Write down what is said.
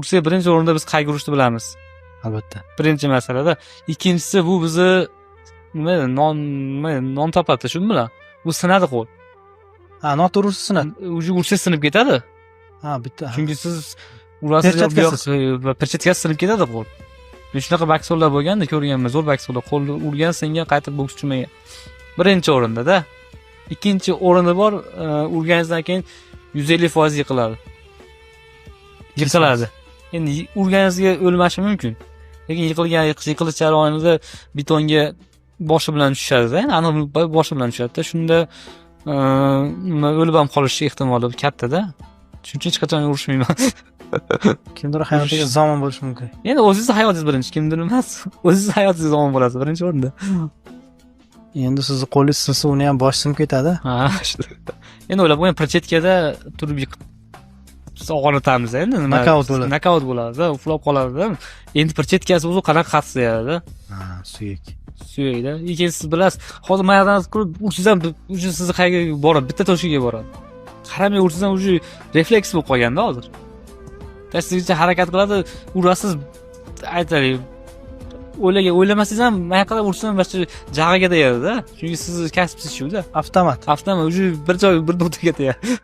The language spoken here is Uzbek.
ursak birinchi o'rinda biz qayga urishni bilamiz. Albatta. Birinchi masalada. Ikkinchisi bu bizni non topadi, shuni bilan. Bu sinadi qo'l. Ha, noto'g'ri ursa sinadi. Ursa sinib ketadi. Ha, bitta. Chunki siz urasiz va perchatkasi sinib ketadi qo'l. Men shunaqa boksyorlar bo'lganda ko'rganman, zo'r boksyorlar qo'lni urgan senga qaytib boks tushmagan. Birinchi o'rinda-da. Ikkinchi o'rinda bor, urganingizdan keyin 150% yiqiladi. Yiqiladi. Endi urganingizga o'lmashi mumkin. Lekin yiqilish jarayonida betonga boshi bilan tushadi-da, aniq boshi bilan tushadi-da. Shunda o'lib ham qolish ehtimoli katta-da. Shuning uchun hech qachon urishmayman. Kimdir hayotiga zamon bo'lishi mumkin. Endi o'zingizni hayotingiz birinchi, kimdir emas. O'zingizni hayotingiz zamon bo'lasiz birinchi o'rinda. Endi sizni qo'lingiz sinsa, uni ham boshi sinib ketadi. Ha, shu. Endi o'ylab qo'ying, perchetkada turib yiqib og'ritamiz endi nima? Nokaut bo'ladi. Nokaut bo'ladi-da, uxlab qoladi-da. Endi perchetkasi o'zi qanaqa xavfsizlaydi-da? Ha, suyak. Suyakda. Keyin siz bilasiz, hozir maydan turib ursiz ham sizni qayerga boradi, bitta to'shiga boradi. Qaramay ursiz ham уже refleks bo'lib qolganda hozir. Tasdig'icha harakat qiladi, urasiz, aytaylik. O'ylamasangiz ham mayaqada ursiz ham boshqa jag'iga tegadi-da. Chunki sizni kasbingiz shu-da. Avtomat. Avtomat уже bir joy bir nuqtaga tegadi.